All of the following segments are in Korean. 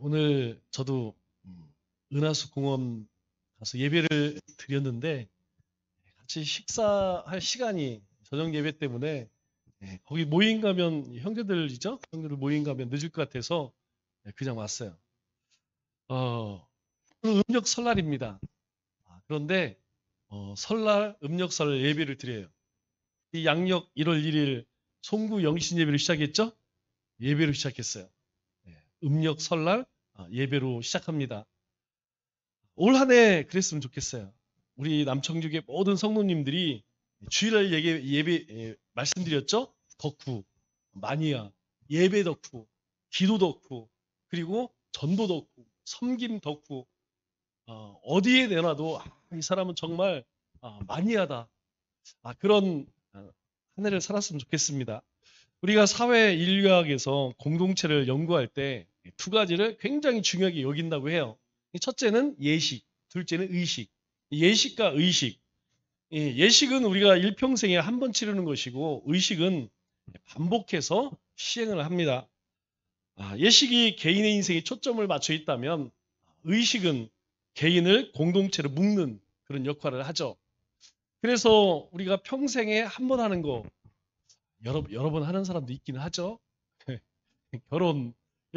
오늘 저도 은하수 공원 가서 예배를 드렸는데 같이 식사할 시간이 저녁 예배 때문에 거기 모임 가면 형제들이죠? 형제들 모임 가면 늦을 것 같아서 그냥 왔어요. 오늘 음력 설날입니다. 그런데 설날 음력설 예배를 드려요. 이 양력 1월 1일 송구 영신 예배를 시작했죠? 예배로 시작했어요. 음력 설날 예배로 시작합니다. 올 한 해 그랬으면 좋겠어요. 우리 남청주의 모든 성도님들이 주일날 예배 말씀드렸죠? 덕후, 마니아, 예배 덕후, 기도 덕후, 그리고 전도 덕후, 섬김 덕후. 어디에 내놔도 이 사람은 정말 마니아다. 그런 한 해를 살았으면 좋겠습니다. 우리가 사회 인류학에서 공동체를 연구할 때 두 가지를 굉장히 중요하게 여긴다고 해요. 첫째는 예식, 둘째는 의식. 예식과 의식. 예식은 우리가 일평생에 한 번 치르는 것이고 의식은 반복해서 시행을 합니다. 예식이 개인의 인생에 초점을 맞춰 있다면 의식은 개인을 공동체로 묶는 그런 역할을 하죠. 그래서 우리가 평생에 한 번 하는 거 여러 번 하는 사람도 있기는 하죠.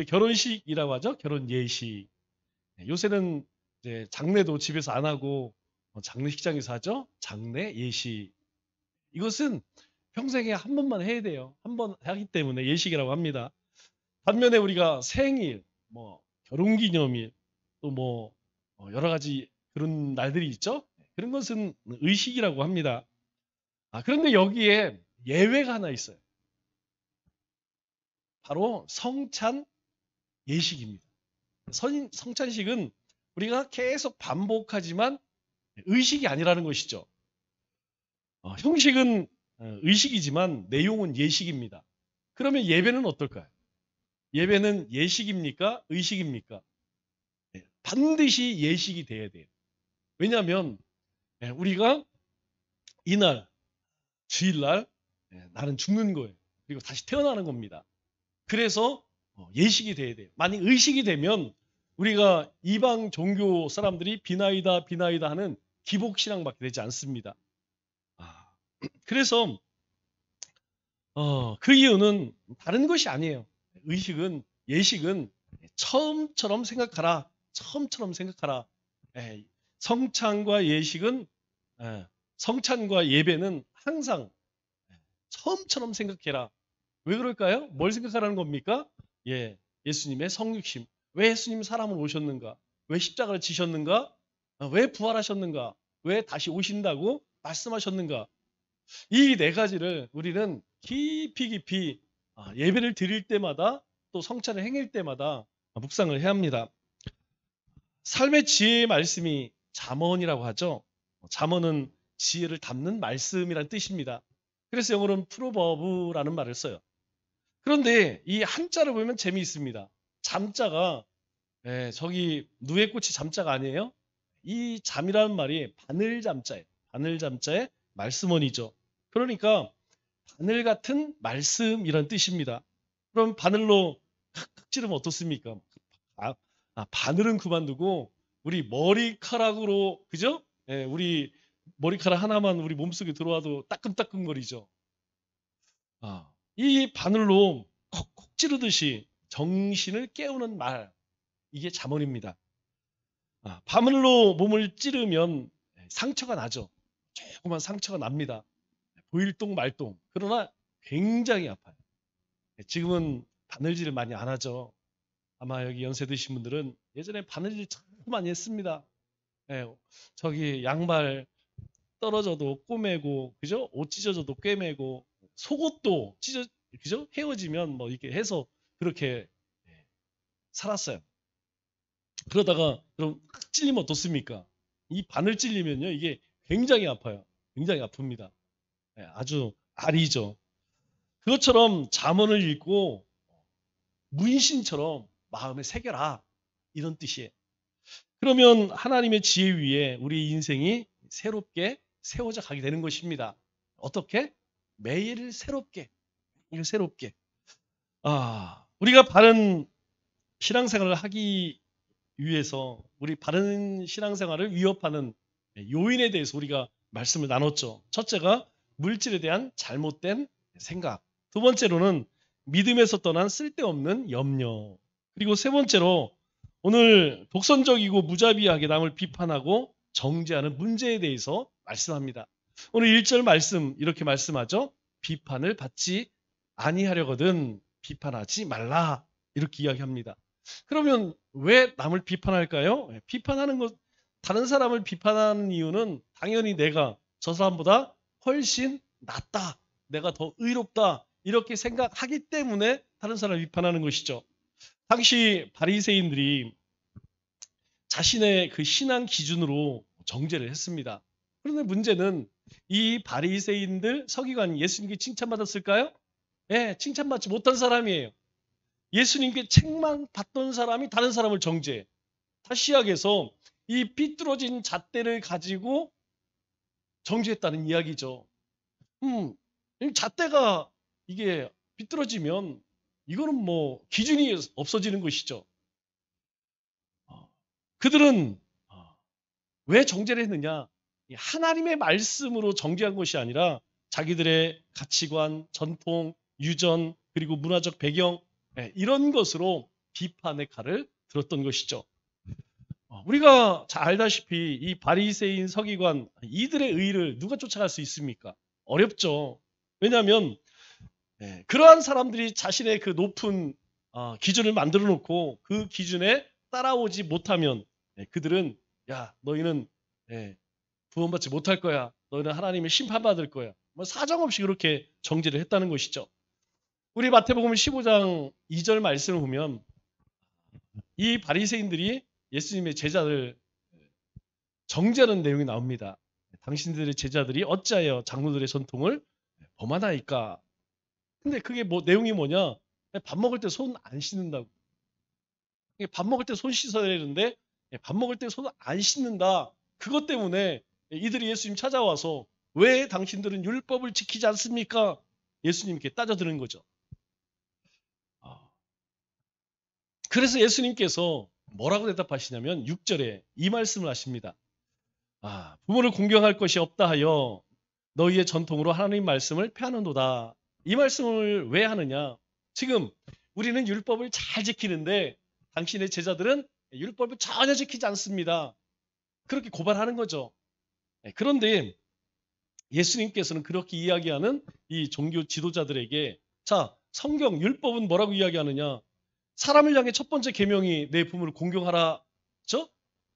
결혼식이라고 하죠. 결혼 예식. 요새는 이제 장례도 집에서 안 하고 장례식장에서 하죠. 장례 예식. 이것은 평생에 한 번만 해야 돼요. 한 번 하기 때문에 예식이라고 합니다. 반면에 우리가 생일, 결혼기념일, 또 여러 가지 그런 날들이 있죠. 그런 것은 의식이라고 합니다. 그런데 여기에 예외가 하나 있어요. 바로 성찬 예식입니다. 성찬식은 우리가 계속 반복하지만 의식이 아니라는 것이죠. 형식은 의식이지만 내용은 예식입니다. 그러면 예배는 어떨까요? 예배는 예식입니까? 의식입니까? 반드시 예식이 돼야 돼요. 왜냐하면 우리가 이날, 주일날 나는 죽는 거예요. 그리고 다시 태어나는 겁니다. 그래서 예식이 돼야 돼요. 만약 의식이 되면 우리가 이방 종교 사람들이 비나이다 비나이다 하는 기복신앙밖에 되지 않습니다. 그래서 그 이유는 다른 것이 아니에요. 의식은 예식은 처음처럼 생각하라. 처음처럼 생각하라. 성찬과 예식은 성찬과 예배는 항상 처음처럼 생각해라. 왜 그럴까요? 뭘 생각하라는 겁니까? 예수님의 성육신. 왜 예수님이 사람을 오셨는가? 왜 십자가를 지셨는가? 왜 부활하셨는가? 왜 다시 오신다고 말씀하셨는가? 이 네 가지를 우리는 깊이 예배를 드릴 때마다 또 성찬을 행할 때마다 묵상을 해야 합니다. 삶의 지혜의 말씀이 잠언이라고 하죠. 잠언은 지혜를 담는 말씀이라는 뜻입니다. 그래서 영어로는 프로버브라는 말을 써요. 그런데 이 한자를 보면 재미있습니다. 잠자가 저기 누에꽃이 잠자가 아니에요. 이 잠이라는 말이 바늘잠자예요. 바늘잠자의 말씀원이죠. 그러니까 바늘 같은 말씀이란 뜻입니다. 그럼 바늘로 칵칵 찌르면 어떻습니까? 바늘은 그만두고 우리 머리카락으로, 그죠? 우리 머리카락 하나만 우리 몸속에 들어와도 따끔따끔거리죠. 이 바늘로 콕콕 찌르듯이 정신을 깨우는 말, 이게 잠언입니다. 바늘로 몸을 찌르면 상처가 나죠. 조그만 상처가 납니다. 보일동 말동. 그러나 굉장히 아파요. 지금은 바늘질을 많이 안 하죠. 아마 여기 연세 드신 분들은 예전에 바늘질 참 많이 했습니다. 저기 양말 떨어져도 꼬매고, 그죠? 옷 찢어져도 꿰매고, 속옷도 그죠? 헤어지면 이렇게 해서 그렇게 살았어요. 그러다가 그럼 딱 찔리면 어떻습니까? 이 바늘 찔리면요, 이게 굉장히 아파요. 굉장히 아픕니다. 아주 알이죠. 그것처럼 잠언을 읽고 문신처럼 마음에 새겨라, 이런 뜻이에요. 그러면 하나님의 지혜 위에 우리 인생이 새롭게 세워져 가게 되는 것입니다. 어떻게? 매일 새롭게. 우리가 바른 신앙생활을 하기 위해서 우리 바른 신앙생활을 위협하는 요인에 대해서 우리가 말씀을 나눴죠. 첫째가 물질에 대한 잘못된 생각. 두 번째로는 믿음에서 떠난 쓸데없는 염려. 그리고 세 번째로 오늘 독선적이고 무자비하게 남을 비판하고 정죄하는 문제에 대해서 말씀합니다. 오늘 1절 말씀 이렇게 말씀하죠. 비판을 받지 아니하려거든 비판하지 말라 이렇게 이야기합니다. 그러면 왜 남을 비판할까요? 비판하는 것, 다른 사람을 비판하는 이유는 당연히 내가 저 사람보다 훨씬 낫다, 내가 더 의롭다 이렇게 생각하기 때문에 다른 사람을 비판하는 것이죠. 당시 바리새인들이 자신의 그 신앙 기준으로 정죄를 했습니다. 그런데 문제는 이 바리새인들 서기관이 예수님께 칭찬받았을까요? 네, 칭찬받지 못한 사람이에요. 예수님께 책만 받던 사람이 다른 사람을 정죄해. 다시 시작해서 이 삐뚤어진 잣대를 가지고 정죄했다는 이야기죠. 잣대가 이게 삐뚤어지면 이거는 뭐 기준이 없어지는 것이죠. 그들은 왜 정죄를 했느냐? 하나님의 말씀으로 정죄한 것이 아니라 자기들의 가치관, 전통, 유전, 그리고 문화적 배경 이런 것으로 비판의 칼을 들었던 것이죠. 우리가 잘 알다시피 이 바리새인 서기관 이들의 의를 누가 쫓아갈 수 있습니까? 어렵죠. 왜냐하면 그러한 사람들이 자신의 그 높은 기준을 만들어 놓고 그 기준에 따라오지 못하면 그들은 야 너희는 구원받지 못할 거야. 너희는 하나님의 심판받을 거야. 뭐 사정없이 그렇게 정죄를 했다는 것이죠. 우리 마태복음 15장 2절 말씀을 보면 이 바리새인들이 예수님의 제자들 정죄하는 내용이 나옵니다. 당신들의 제자들이 어찌하여 장로들의 전통을 범하나이까. 근데 그게 뭐 내용이 뭐냐? 밥 먹을 때 손 안 씻는다고. 밥 먹을 때 손 씻어야 되는데 밥 먹을 때 손 안 씻는다. 그것 때문에 이들이 예수님 찾아와서 왜 당신들은 율법을 지키지 않습니까? 예수님께 따져드는 거죠. 그래서 예수님께서 뭐라고 대답하시냐면 6절에 이 말씀을 하십니다. 부모를 공경할 것이 없다 하여 너희의 전통으로 하나님 말씀을 폐하는도다. 이 말씀을 왜 하느냐? 지금 우리는 율법을 잘 지키는데 당신의 제자들은 율법을 전혀 지키지 않습니다. 그렇게 고발하는 거죠. 그런데 예수님께서는 그렇게 이야기하는 이 종교 지도자들에게 자, 성경 율법은 뭐라고 이야기하느냐? 사람을 향해 첫 번째 계명이 내 부모를 공경하라. 그렇죠?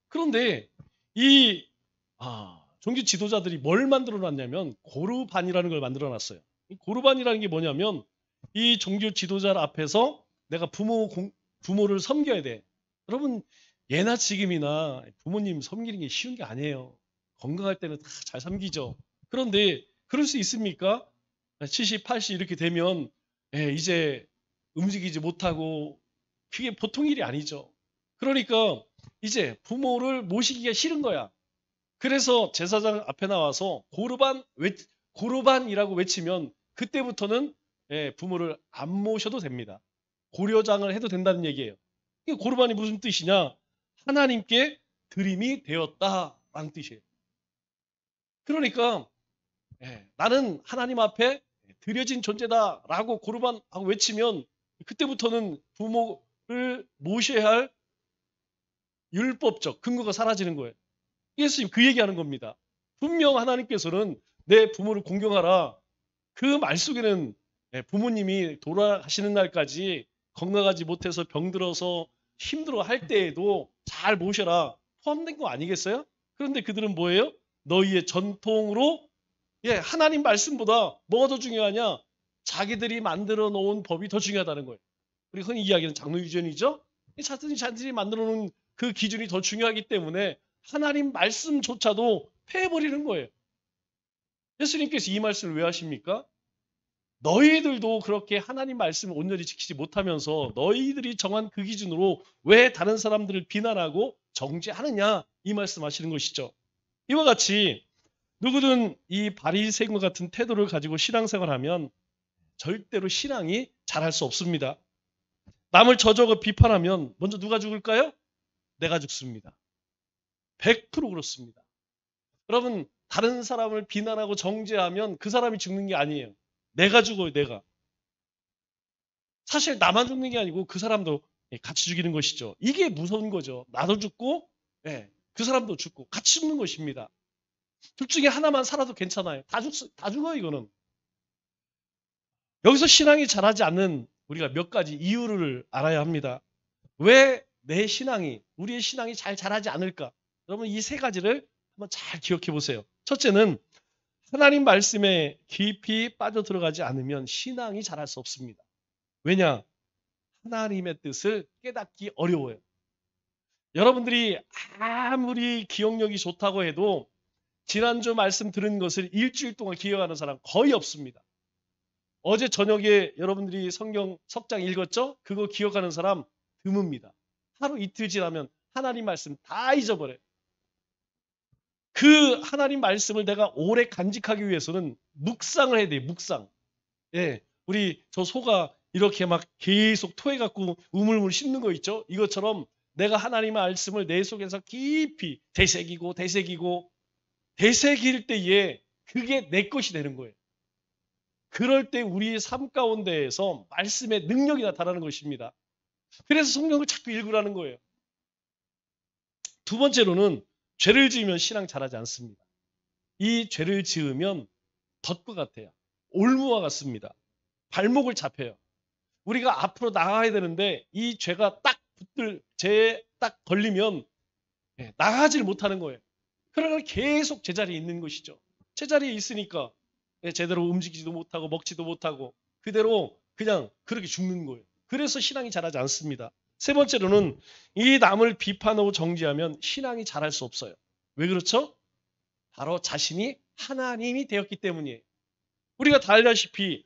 그런데 이 종교 지도자들이 뭘 만들어 놨냐면 고르반이라는 걸 만들어 놨어요. 이 고르반이라는 게 뭐냐면 이 종교 지도자 앞에서 내가 부모를 섬겨야 돼. 여러분 예나 지금이나 부모님 섬기는 게 쉬운 게 아니에요. 건강할 때는 다 잘 섬기죠. 그런데 그럴 수 있습니까? 70, 80 이렇게 되면 이제 움직이지 못하고 그게 보통 일이 아니죠. 그러니까 이제 부모를 모시기가 싫은 거야. 그래서 제사장 앞에 나와서 고르반이라고 외치면 그때부터는 부모를 안 모셔도 됩니다. 고려장을 해도 된다는 얘기예요. 고르반이 무슨 뜻이냐? 하나님께 드림이 되었다라는 뜻이에요. 그러니까 나는 하나님 앞에 드려진 존재다라고 고르반하고 외치면 그때부터는 부모를 모셔야 할 율법적 근거가 사라지는 거예요. 예수님 그 얘기하는 겁니다. 분명 하나님께서는 내 부모를 공경하라. 그 말 속에는 부모님이 돌아가시는 날까지 건강하지 못해서 병들어서 힘들어 할 때에도 잘 모셔라 포함된 거 아니겠어요? 그런데 그들은 뭐예요? 너희의 전통으로 하나님 말씀보다 뭐가 더 중요하냐? 자기들이 만들어 놓은 법이 더 중요하다는 거예요. 우리 흔히 이야기하는 장로유전이죠. 자신들이 만들어 놓은 그 기준이 더 중요하기 때문에 하나님 말씀조차도 패해버리는 거예요. 예수님께서 이 말씀을 왜 하십니까? 너희들도 그렇게 하나님 말씀을 온전히 지키지 못하면서 너희들이 정한 그 기준으로 왜 다른 사람들을 비난하고 정죄하느냐 이 말씀하시는 것이죠. 이와 같이 누구든 이 바리새인과 같은 태도를 가지고 신앙생활하면 절대로 신앙이 잘할 수 없습니다. 남을 저저고 비판하면 먼저 누가 죽을까요? 내가 죽습니다. 100% 그렇습니다. 여러분, 다른 사람을 비난하고 정죄하면 그 사람이 죽는 게 아니에요. 내가 죽어요, 내가. 사실 나만 죽는 게 아니고 그 사람도 같이 죽이는 것이죠. 이게 무서운 거죠. 나도 죽고 그 사람도 죽고 같이 죽는 것입니다. 둘 중에 하나만 살아도 괜찮아요. 다 죽어요, 이거는. 여기서 신앙이 자라지 않는 우리가 몇 가지 이유를 알아야 합니다. 왜 내 신앙이, 우리의 신앙이 잘 자라지 않을까? 여러분, 이 세 가지를 한번 잘 기억해 보세요. 첫째는 하나님 말씀에 깊이 빠져 들어가지 않으면 신앙이 자랄 수 없습니다. 왜냐? 하나님의 뜻을 깨닫기 어려워요. 여러분들이 아무리 기억력이 좋다고 해도 지난주 말씀 들은 것을 일주일 동안 기억하는 사람 거의 없습니다. 어제 저녁에 여러분들이 성경 석장 읽었죠? 그거 기억하는 사람 드뭅니다. 하루 이틀 지나면 하나님 말씀 다 잊어버려요. 그 하나님 말씀을 내가 오래 간직하기 위해서는 묵상을 해야 돼요. 묵상. 예, 우리 저 소가 이렇게 막 계속 토해갖고 우물물 씹는 거 있죠? 이것처럼 내가 하나님의 말씀을 내 속에서 깊이 되새기고 되새길 때에 그게 내 것이 되는 거예요. 그럴 때 우리의 삶 가운데에서 말씀의 능력이 나타나는 것입니다. 그래서 성경을 자꾸 읽으라는 거예요. 두 번째로는 죄를 지으면 신앙 잘하지 않습니다. 이 죄를 지으면 덫과 같아요. 올무와 같습니다. 발목을 잡혀요. 우리가 앞으로 나가야 되는데 이 죄가 죄에 딱 걸리면 나가지를 못하는 거예요. 그러나 계속 제자리에 있는 것이죠. 제자리에 있으니까 제대로 움직이지도 못하고 먹지도 못하고 그대로 그냥 그렇게 죽는 거예요. 그래서 신앙이 자라지 않습니다. 세 번째로는 이 남을 비판하고 정죄하면 신앙이 자랄 수 없어요. 왜 그렇죠? 바로 자신이 하나님이 되었기 때문이에요. 우리가 다 알다시피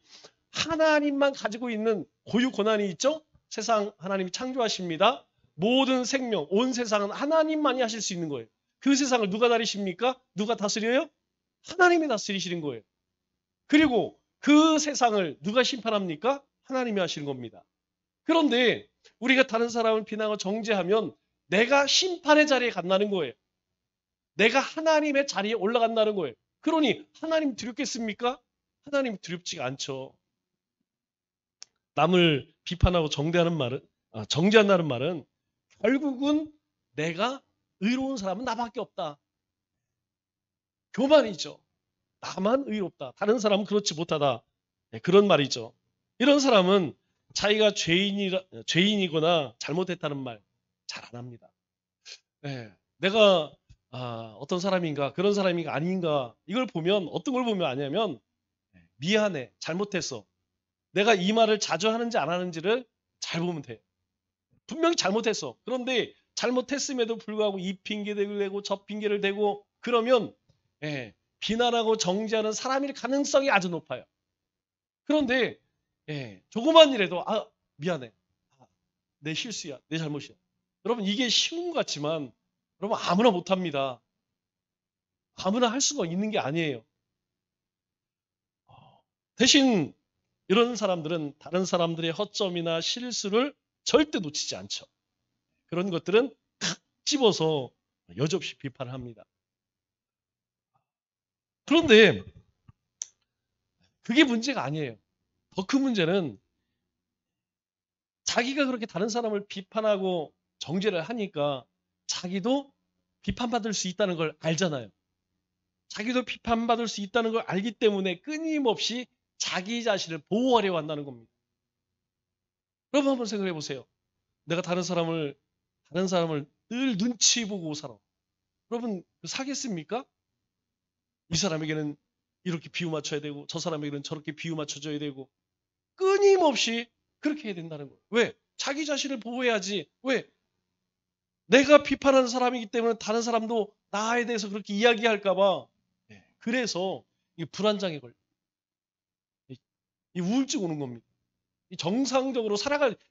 하나님만 가지고 있는 고유 권한이 있죠? 세상 하나님이 창조하십니다. 모든 생명, 온 세상은 하나님만이 하실 수 있는 거예요. 그 세상을 누가 다리십니까? 누가 다스려요? 하나님이 다스리시는 거예요. 그리고 그 세상을 누가 심판합니까? 하나님이 하시는 겁니다. 그런데 우리가 다른 사람을 비난하고 정죄하면 내가 심판의 자리에 간다는 거예요. 내가 하나님의 자리에 올라간다는 거예요. 그러니 하나님 두렵겠습니까? 하나님 두렵지가 않죠. 남을 비판하고 정죄한다는 말은 결국은 내가 의로운 사람은 나밖에 없다. 교만이죠. 나만 의롭다. 다른 사람은 그렇지 못하다. 그런 말이죠. 이런 사람은 자기가 죄인이거나 잘못했다는 말 잘 안 합니다. 내가 어떤 사람인가 그런 사람인가 아닌가 이걸 보면 어떤 걸 보면 아냐면 미안해 잘못했어. 내가 이 말을 자주 하는지 안 하는지를 잘 보면 돼. 분명히 잘못했어. 그런데 잘못했음에도 불구하고 이 핑계를 대고 저 핑계를 대고 그러면 비난하고 정죄하는 사람일 가능성이 아주 높아요. 그런데 조그만 일에도 미안해. 내 실수야. 내 잘못이야. 여러분 이게 쉬운 것 같지만 여러분 아무나 못합니다. 아무나 할 수가 있는 게 아니에요. 대신 이런 사람들은 다른 사람들의 허점이나 실수를 절대 놓치지 않죠. 그런 것들은 탁 집어서 여지없이 비판을 합니다. 그런데 그게 문제가 아니에요. 더 큰 문제는 자기가 그렇게 다른 사람을 비판하고 정죄를 하니까 자기도 비판받을 수 있다는 걸 알잖아요. 자기도 비판받을 수 있다는 걸 알기 때문에 끊임없이 자기 자신을 보호하려고 한다는 겁니다. 여러분 한번 생각해 보세요. 내가 다른 사람을 늘 눈치 보고 살아. 여러분 사겠습니까? 이 사람에게는 이렇게 비유 맞춰야 되고 저 사람에게는 저렇게 비유 맞춰줘야 되고 끊임없이 그렇게 해야 된다는 거예요. 왜? 자기 자신을 보호해야지. 왜? 내가 비판하는 사람이기 때문에 다른 사람도 나에 대해서 그렇게 이야기할까 봐. 그래서 이 불안장애 걸려. 이 우울증 오는 겁니다. 이 정상적으로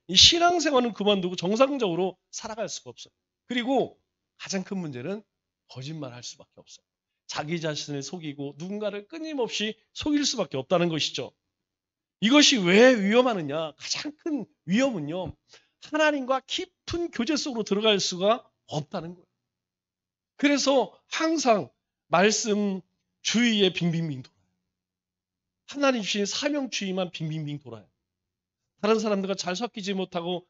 이 신앙생활은 그만두고 정상적으로 살아갈 수가 없어요. 그리고 가장 큰 문제는 거짓말할 수밖에 없어요. 자기 자신을 속이고 누군가를 끊임없이 속일 수밖에 없다는 것이죠. 이것이 왜 위험하느냐? 가장 큰 위험은요. 하나님과 깊은 교제 속으로 들어갈 수가 없다는 거예요. 그래서 항상 말씀 주위에 빙빙빙 돌아요. 하나님 주신 사명 주위만 빙빙빙 돌아요. 다른 사람들과 잘 섞이지 못하고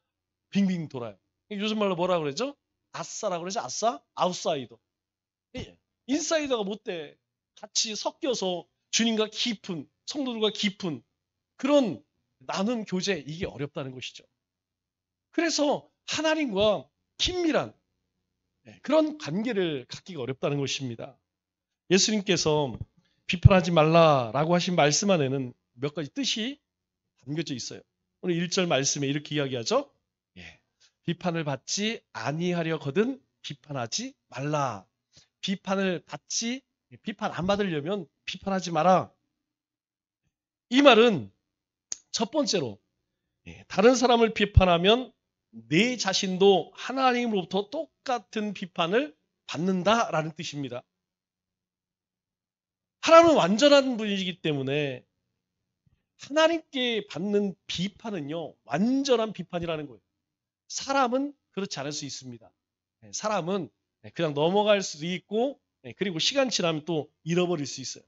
빙빙 돌아요. 요즘 말로 뭐라 그러죠? 아싸라고 그러죠? 아싸? 아웃사이더. 인사이더가 못 돼. 같이 섞여서 주님과 깊은, 성도들과 깊은 그런 나눔 교제, 이게 어렵다는 것이죠. 그래서 하나님과 긴밀한 그런 관계를 갖기가 어렵다는 것입니다. 예수님께서 비판하지 말라라고 하신 말씀 안에는 몇 가지 뜻이 담겨져 있어요. 오늘 1절 말씀에 이렇게 이야기하죠. 비판을 받지 아니하려거든 비판하지 말라. 비판 안 받으려면 비판하지 마라. 이 말은 첫 번째로 다른 사람을 비판하면 내 자신도 하나님으로부터 똑같은 비판을 받는다라는 뜻입니다. 하나님은 완전한 분이기 때문에 하나님께 받는 비판은요, 완전한 비판이라는 거예요. 사람은 그렇지 않을 수 있습니다. 사람은 그냥 넘어갈 수도 있고, 그리고 시간 지나면 또 잃어버릴 수 있어요.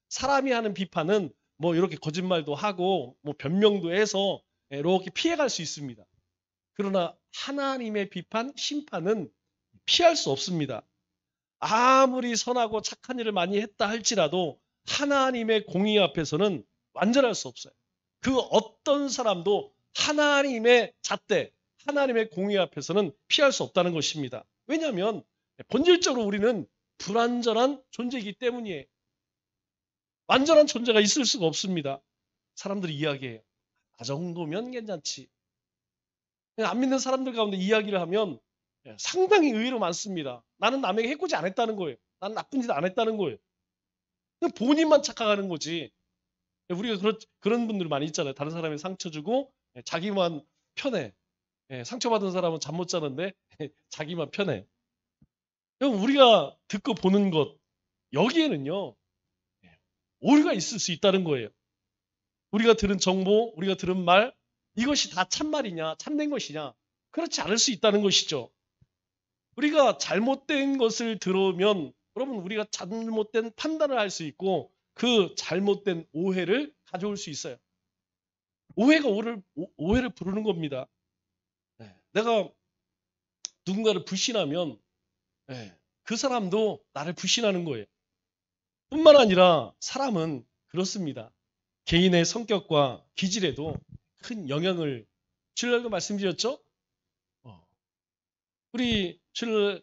사람이 하는 비판은 뭐 이렇게 거짓말도 하고, 뭐 변명도 해서 이렇게 피해갈 수 있습니다. 그러나 하나님의 비판, 심판은 피할 수 없습니다. 아무리 선하고 착한 일을 많이 했다 할지라도 하나님의 공의 앞에서는 완전할 수 없어요. 그 어떤 사람도 하나님의 잣대, 하나님의 공의 앞에서는 피할 수 없다는 것입니다. 왜냐하면 본질적으로 우리는 불완전한 존재이기 때문이에요. 완전한 존재가 있을 수가 없습니다. 사람들이 이야기해요. 나 정도면 괜찮지. 안 믿는 사람들 가운데 이야기를 하면 상당히 의외로 많습니다. 나는 남에게 해코지 안 했다는 거예요. 나는 나쁜 짓 안 했다는 거예요. 본인만 착각하는 거지. 우리가 그런 분들 많이 있잖아요. 다른 사람이 상처 주고 자기만 편해. 상처받은 사람은 잠 못 자는데 자기만 편해. 우리가 듣고 보는 것, 여기에는요, 오류가 있을 수 있다는 거예요. 우리가 들은 정보, 우리가 들은 말, 이것이 다 참말이냐, 참된 것이냐, 그렇지 않을 수 있다는 것이죠. 우리가 잘못된 것을 들으면 여러분, 우리가 잘못된 판단을 할 수 있고 그 잘못된 오해를 가져올 수 있어요. 오해가 오해를 부르는 겁니다. 내가 누군가를 불신하면 그 사람도 나를 불신하는 거예요. 뿐만 아니라 사람은 그렇습니다. 개인의 성격과 기질에도 큰 영향을 주일날도 말씀드렸죠. 우리 주일날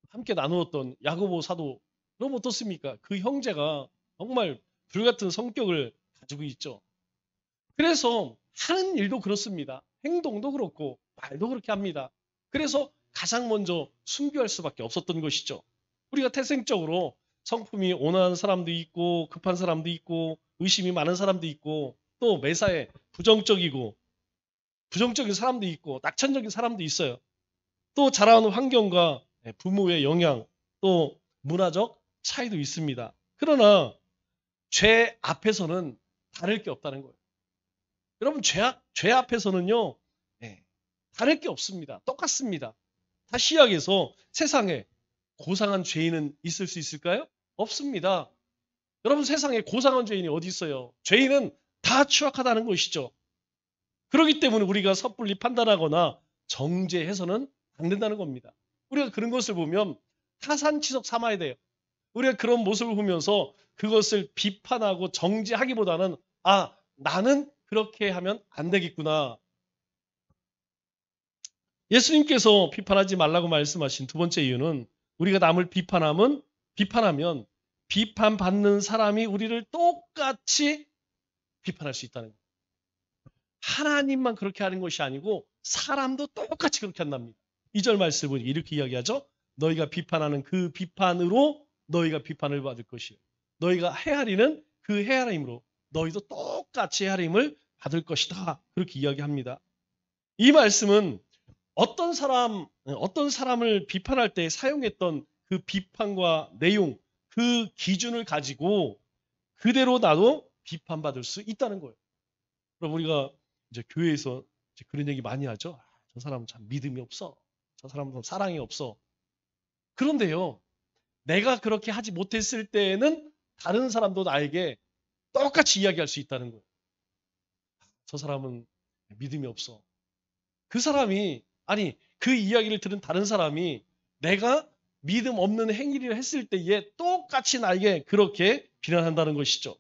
함께 나누었던 야고보 사도, 그럼 어떻습니까? 그 형제가 정말 불같은 성격을 가지고 있죠. 그래서 하는 일도 그렇습니다. 행동도 그렇고 말도 그렇게 합니다. 그래서 가장 먼저 순교할 수밖에 없었던 것이죠. 우리가 태생적으로 성품이 온화한 사람도 있고 급한 사람도 있고 의심이 많은 사람도 있고 또 매사에 부정적인 사람도 있고 낙천적인 사람도 있어요. 또 자라는 환경과 부모의 영향, 또 문화적 차이도 있습니다. 그러나 죄 앞에서는 다를 게 없다는 거예요. 여러분, 죄 앞에서는요, 다를 게 없습니다. 똑같습니다. 다시 이야기해서 세상에 고상한 죄인은 있을 수 있을까요? 없습니다. 여러분, 세상에 고상한 죄인이 어디 있어요? 죄인은 다 추악하다는 것이죠. 그렇기 때문에 우리가 섣불리 판단하거나 정죄해서는 안 된다는 겁니다. 우리가 그런 것을 보면 타산지석 삼아야 돼요. 우리가 그런 모습을 보면서 그것을 비판하고 정죄하기보다는 나는 그렇게 하면 안 되겠구나. 예수님께서 비판하지 말라고 말씀하신 두 번째 이유는 우리가 남을 비판하면 비판받는 사람이 우리를 똑같이 비판할 수 있다는 거예요. 하나님만 그렇게 하는 것이 아니고 사람도 똑같이 그렇게 한답니다. 2절 말씀은 이렇게 이야기하죠. 너희가 비판하는 그 비판으로 너희가 비판을 받을 것이요. 너희가 헤아리는 그 헤아림으로 너희도 똑같이 헤아림을 받을 것이다. 그렇게 이야기합니다. 이 말씀은 어떤 사람을 비판할 때 사용했던 그 비판과 내용, 그 기준을 가지고 그대로 나도 비판받을 수 있다는 거예요. 그럼 우리가 이제 교회에서 그런 얘기 많이 하죠. 저 사람은 참 믿음이 없어. 저 사람은 사랑이 없어. 그런데요, 내가 그렇게 하지 못했을 때에는 다른 사람도 나에게 똑같이 이야기할 수 있다는 거예요. 저 사람은 믿음이 없어. 그 사람이, 아니, 그 이야기를 들은 다른 사람이 내가 믿음 없는 행위를 했을 때에 똑같이 나에게 그렇게 비난한다는 것이죠.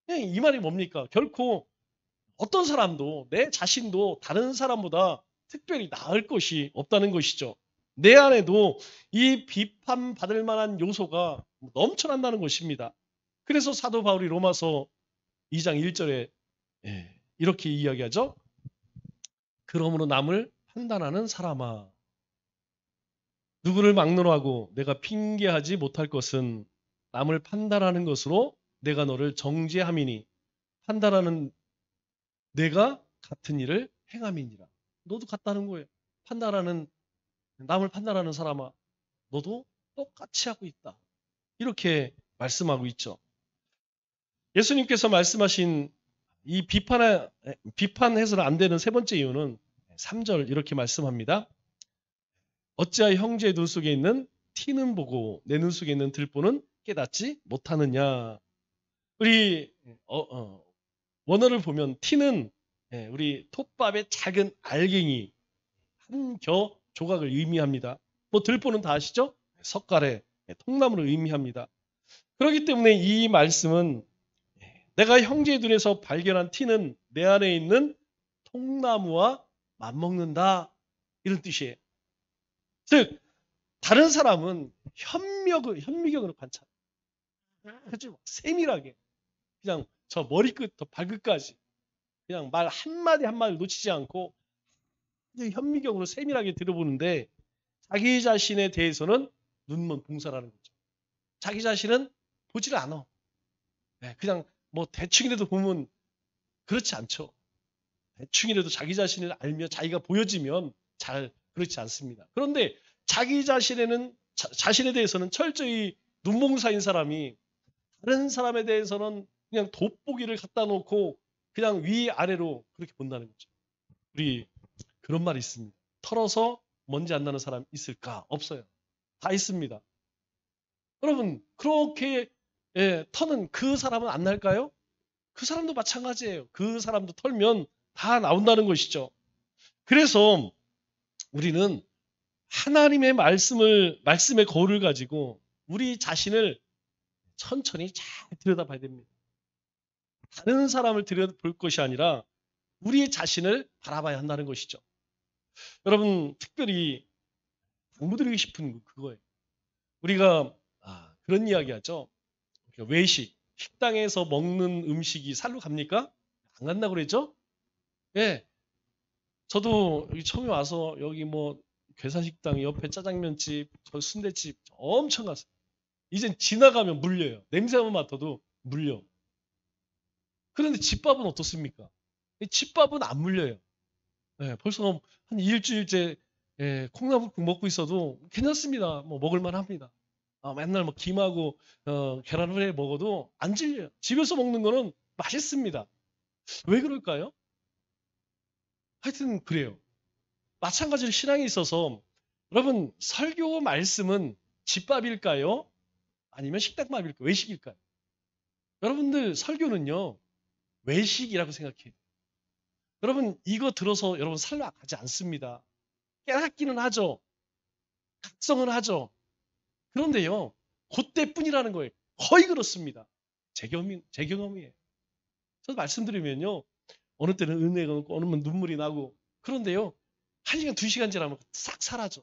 이 말이 뭡니까? 결코 어떤 사람도, 내 자신도 다른 사람보다 특별히 나을 것이 없다는 것이죠. 내 안에도 이 비판받을 만한 요소가 넘쳐난다는 것입니다. 그래서 사도 바울이 로마서 2장 1절에 이렇게 이야기하죠. 그러므로 남을 판단하는 사람아, 누구를 막론하고 내가 핑계하지 못할 것은 남을 판단하는 것으로 내가 너를 정죄함이니 판단하는 내가 같은 일을 행함이니라. 너도 같다는 거예요. 남을 판단하는 사람아, 너도 똑같이 하고 있다. 이렇게 말씀하고 있죠. 예수님께서 말씀하신 이 비판해서는 안 되는 세 번째 이유는 3절 이렇게 말씀합니다. 어찌하여 형제의 눈 속에 있는 티는 보고 내 눈 속에 있는 들보는 깨닫지 못하느냐. 우리 원어를 보면 티는 우리 톱밥의 작은 알갱이 한 겨 조각을 의미합니다. 뭐 들보는 다 아시죠? 석가래, 통나무를 의미합니다. 그렇기 때문에 이 말씀은 내가 형제의 눈에서 발견한 티는 내 안에 있는 통나무와 맞먹는다. 이런 뜻이에요. 즉 다른 사람은 현미경으로 관찰. 아주 세밀하게 그냥 저 머리끝부터 발끝까지 그냥 말 한마디 한마디를 놓치지 않고 현미경으로 세밀하게 들어보는데 자기 자신에 대해서는 눈먼 봉사라는 거죠. 자기 자신은 보지를 않아. 그냥 뭐 대충이라도 보면 그렇지 않죠. 대충이라도 자기 자신을 알며 자기가 보여지면 잘 그렇지 않습니다. 그런데 자기 자신에 대해서는 철저히 눈봉사인 사람이 다른 사람에 대해서는 그냥 돋보기를 갖다 놓고 그냥 위아래로 그렇게 본다는 거죠. 우리 그런 말이 있습니다. 털어서 먼지 안 나는 사람 있을까? 없어요. 다 있습니다. 여러분 그렇게 터는 그 사람은 안 날까요? 그 사람도 마찬가지예요. 그 사람도 털면 다 나온다는 것이죠. 그래서 우리는 하나님의 말씀의 거울을 가지고 우리 자신을 천천히 잘 들여다봐야 됩니다. 다른 사람을 들여다볼 것이 아니라 우리 자신을 바라봐야 한다는 것이죠. 여러분 특별히 당부드리고 싶은 그거예요. 우리가 그런 이야기 하죠. 외식, 식당에서 먹는 음식이 살로 갑니까? 안 간다고 그랬죠? 예. 저도 처음에 와서 여기 뭐 괴사식당 옆에 짜장면집, 저 순대집 엄청 갔어요. 이젠 지나가면 물려요. 냄새만 맡아도 물려. 그런데 집밥은 어떻습니까? 집밥은 안 물려요. 벌써 한 일주일째 콩나물국 먹고 있어도 괜찮습니다. 뭐 먹을만 합니다. 맨날 뭐 김하고 계란 후라이 먹어도 안 질려요. 집에서 먹는 거는 맛있습니다. 왜 그럴까요? 하여튼 그래요. 마찬가지로 신앙에 있어서 여러분 설교 말씀은 집밥일까요? 아니면 식당밥일까요? 외식일까요? 여러분들 설교는요. 외식이라고 생각해요. 여러분 이거 들어서 여러분 살아가지 않습니다. 깨닫기는 하죠. 각성은 하죠. 그런데요. 그때뿐이라는 거예요. 거의 그렇습니다. 제 경험이에요. 저도 말씀드리면요. 어느 때는 은혜가 없고 어느 때는 눈물이 나고 그런데요. 1시간, 2시간 지나면 싹 사라져.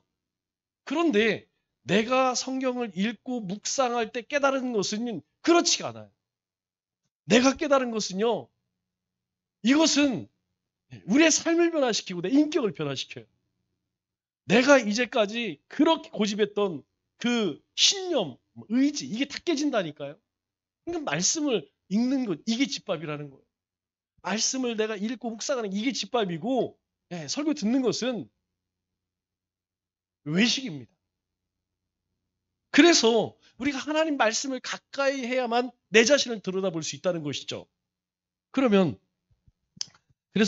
그런데 내가 성경을 읽고 묵상할 때 깨달은 것은 그렇지가 않아요. 내가 깨달은 것은요. 이것은 우리의 삶을 변화시키고 내 인격을 변화시켜요. 내가 이제까지 그렇게 고집했던 그 신념, 의지 이게 다 깨진다니까요. 그러니까 말씀을 읽는 것 이게 집밥이라는 거예요. 말씀을 내가 읽고 묵상하는 이게 집밥이고 설교 듣는 것은 외식입니다. 그래서 우리가 하나님 말씀을 가까이 해야만 내 자신을 들여다볼 수 있다는 것이죠. 그래서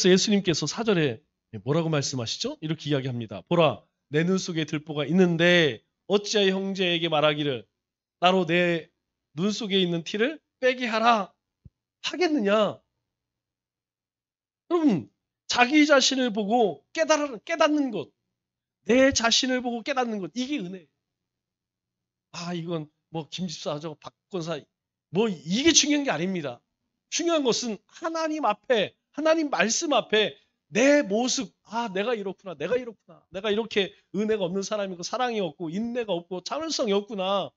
예수님께서 4절에 뭐라고 말씀하시죠? 이렇게 이야기합니다. 보라, 내 눈 속에 들보가 있는데 어찌하여 형제에게 말하기를 나로 내 눈 속에 있는 티를 빼게 하라 하겠느냐? 여러분, 자기 자신을 보고 깨닫는 것, 내 자신을 보고 깨닫는 것, 이게 은혜예요. 아, 이건 뭐 김집사, 저 박권사, 뭐 이게 중요한 게 아닙니다. 중요한 것은 하나님 앞에, 하나님 말씀 앞에 내 모습, 아, 내가 이렇구나, 내가 이렇게 은혜가 없는 사람이고 사랑이 없고 인내가 없고 참을성이 없구나.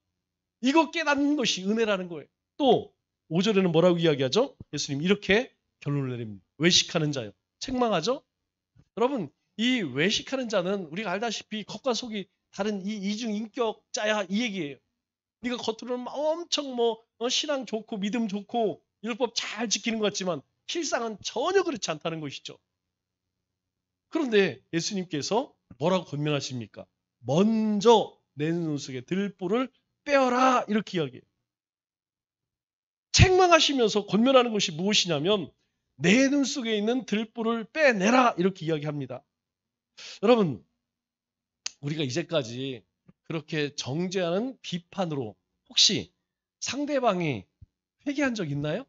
이거 깨닫는 것이 은혜라는 거예요. 또 5절에는 뭐라고 이야기하죠? 예수님 이렇게 결론을 내립니다. 외식하는 자요. 책망하죠? 여러분, 이 외식하는 자는 우리가 알다시피 겉과 속이 다른 이 이중인격자야 이 얘기예요. 네가 겉으로는 엄청 신앙 좋고 믿음 좋고 율법 잘 지키는 것 같지만 실상은 전혀 그렇지 않다는 것이죠. 그런데 예수님께서 뭐라고 권면하십니까? 먼저 내 눈 속에 들보를 빼어라 이렇게 이야기해요. 책망하시면서 권면하는 것이 무엇이냐면 내 눈 속에 있는 들보를 빼내라 이렇게 이야기합니다. 여러분, 우리가 이제까지 그렇게 정죄하는 비판으로 혹시 상대방이 회개한 적 있나요?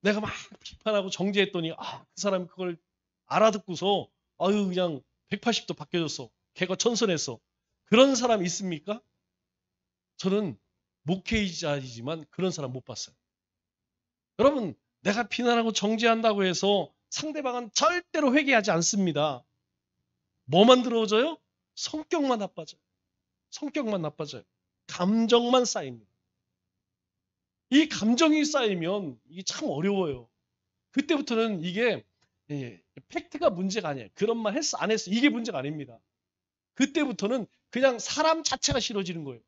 내가 막 비판하고 정죄했더니 그 사람이 그걸 알아듣고서 아유 그냥 180도 바뀌어졌어. 걔가 천선했어. 그런 사람 있습니까? 저는 목회자이지만 그런 사람 못 봤어요. 여러분, 내가 비난하고 정죄한다고 해서 상대방은 절대로 회개하지 않습니다. 뭐만 들어오져요? 성격만 나빠져요. 성격만 나빠져요. 감정만 쌓입니다. 이 감정이 쌓이면 이게 참 어려워요. 그때부터는 이게 팩트가 문제가 아니에요. 그런 말 했어 안 했어 이게 문제가 아닙니다. 그때부터는 그냥 사람 자체가 싫어지는 거예요.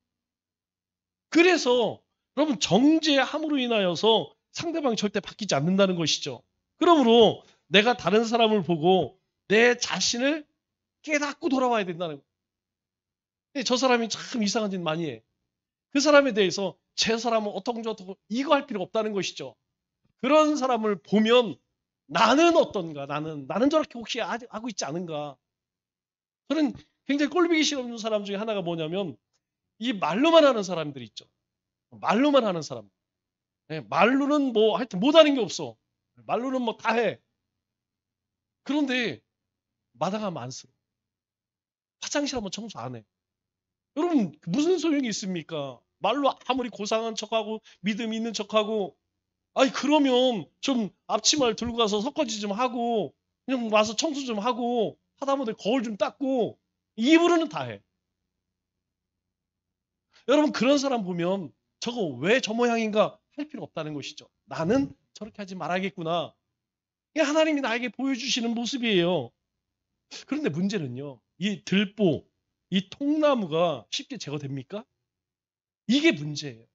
그래서 여러분 정죄함으로 인하여서 상대방이 절대 바뀌지 않는다는 것이죠. 그러므로 내가 다른 사람을 보고 내 자신을 깨닫고 돌아와야 된다는 거예요. 저 사람이 참 이상한 짓 많이 해. 그 사람에 대해서 제 사람은 어떻고 저떻고 이거 할 필요 없다는 것이죠. 그런 사람을 보면 나는 어떤가? 나는 저렇게 혹시 하고 있지 않은가? 저는 굉장히 꼴보기 싫은 사람 중에 하나가 뭐냐면 이 말로만 하는 사람들이 있죠. 말로만 하는 사람. 말로는 뭐 하여튼 못하는 게 없어. 말로는 뭐 다 해. 그런데 마다가면 안쓰러워. 화장실 한번 청소 안 해. 여러분 무슨 소용이 있습니까? 말로 아무리 고상한 척하고 믿음 있는 척하고 아니 그러면 좀 앞치마를 들고 가서 석가지 좀 하고 그냥 와서 청소 좀 하고 하다못해 거울 좀 닦고 입으로는 다 해. 여러분 그런 사람 보면 저거 왜 저 모양인가 할 필요 없다는 것이죠. 나는 저렇게 하지 말아야겠구나. 이게 하나님이 나에게 보여주시는 모습이에요. 그런데 문제는요. 이 들보, 이 통나무가 쉽게 제거됩니까? 이게 문제예요.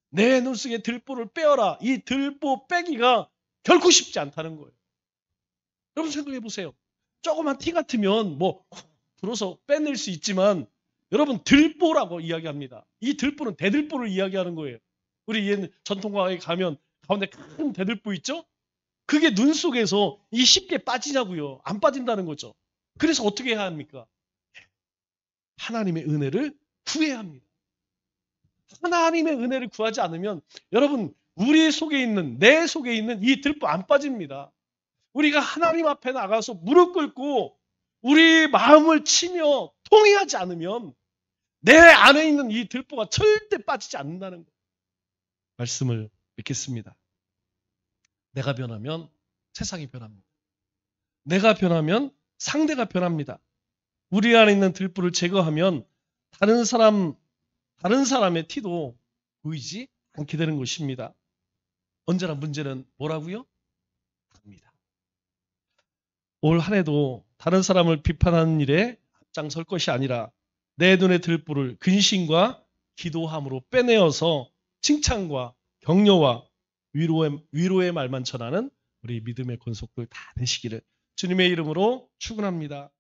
내 눈 속에 들보를 빼어라. 이 들보 빼기가 결코 쉽지 않다는 거예요. 여러분 생각해 보세요. 조그만 티 같으면 뭐 불어서 빼낼 수 있지만 여러분 들보라고 이야기합니다. 이 들보는 대들보를 이야기하는 거예요. 우리 옛 전통과학에 가면 가운데 큰 대들보 있죠? 그게 눈 속에서 이 쉽게 빠지냐고요. 안 빠진다는 거죠. 그래서 어떻게 해야 합니까? 하나님의 은혜를 구해야 합니다. 하나님의 은혜를 구하지 않으면 여러분 우리 속에 있는 내 속에 있는 이 들보 안 빠집니다. 우리가 하나님 앞에 나가서 무릎 꿇고 우리 마음을 치며 통회하지 않으면 내 안에 있는 이 들보가 절대 빠지지 않는다는 말씀을 믿겠습니다. 내가 변하면 세상이 변합니다. 내가 변하면 상대가 변합니다. 우리 안에 있는 들보를 제거하면 다른 사람의 티도 보이지 않게 되는 것입니다. 언제나 문제는 뭐라고요? 답니다. 올 한 해도 다른 사람을 비판하는 일에 앞장설 것이 아니라 내 눈의 들보를 근심과 기도함으로 빼내어서 칭찬과 격려와 위로의 말만 전하는 우리 믿음의 권속들 다 되시기를 주님의 이름으로 축원합니다.